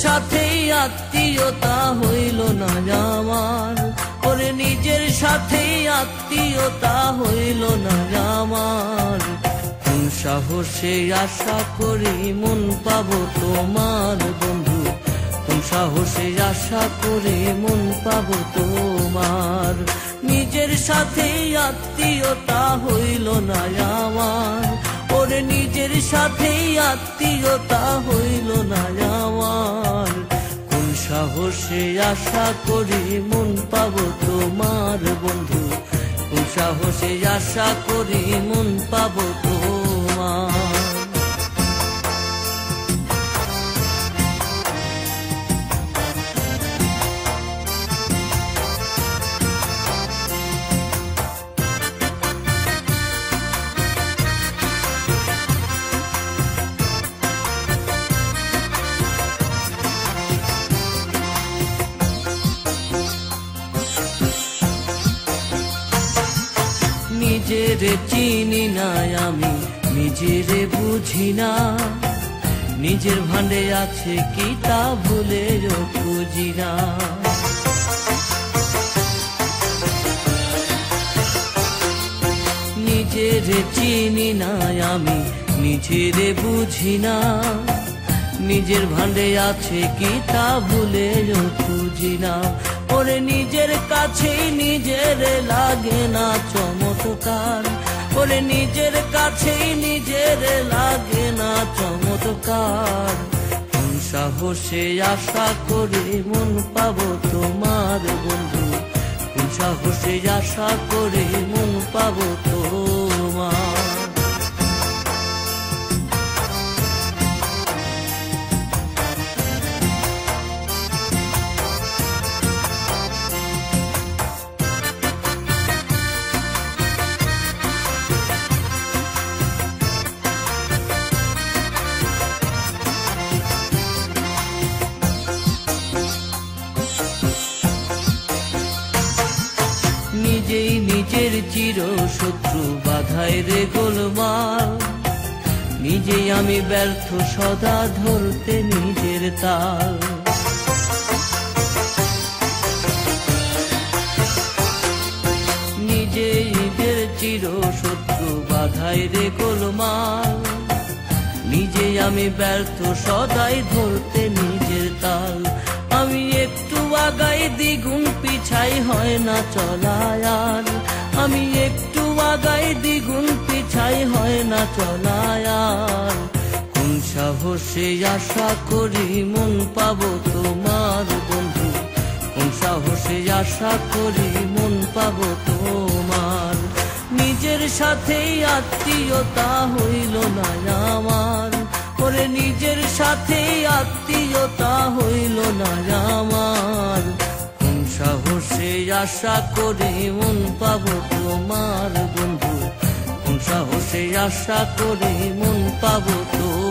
সাথেই আত্মীয়তা হইল না আমার, ওরে নিজের সাথেই আত্মীয়তা হইল না আমার। কোন সাহসে আশা করি মন পাবো তোমার বন্ধু, কোন সাহসে আশা করে মন পাবো তোমার। নিজের সাথেই আত্মীয়তা হইল না আমার, ওরে নিজের সাথেই আত্মীয়তা হইল না আমার। কোন সাহসে আশা করে মন পাবো তোমার বন্ধু, কোন সাহসে আশা করে মন পাবো তোমার। নিজেরে চিনি না আমি, নিজেরে বুঝি না, নিজের ভান্ডে আছে কি তা ভুলেও খুঁজি না। নিজেরে চিনি না আমি, নিজেরে বুঝি না, নিজের ভান্ডে আছে কি তা ভুলেও খুঁজি না। ওরে নিজের কাছেই নিজের লাগে না চমৎকার, ওরে নিজের কাছেই নিজের লাগে না চমৎকার। কোন সাহসে আশা করে মন পাবো তোমার বন্ধু, কোন সাহসে আশা করে মন পাবো তোমার। নিজেই নিজের চির শত্রু বাধায় রে গোলমাল, নিজেই আমি ব্যর্থ সদা ধরতে নিজের তাল। নিজেই নিজের চির শত্রু বাধায় রে গোলমাল, নিজেই আমি ব্যর্থ সদাই ধরতে নিজের তাল। আমি একটু আগাই দ্বিগুণ পিছাই হয় না চলায়ার, আমি একটু আগাই দ্বিগুণ পিছাই হয় না চলায়ার। কোন সাহসে আশা করি মন পাবো তোমার বন্ধু, কোন সাহসে আশা করি মন পাবো তোমার। নিজের সাথেই আত্মীয়তা হইল না আমার, ওরে নিজের সাথেই আত্মীয়তা হইল না আমার। কোন সাহসে আশা করে মন পাবো তোমার বন্ধু, কোন সাহসে আশা করে মন পাবো তোমার।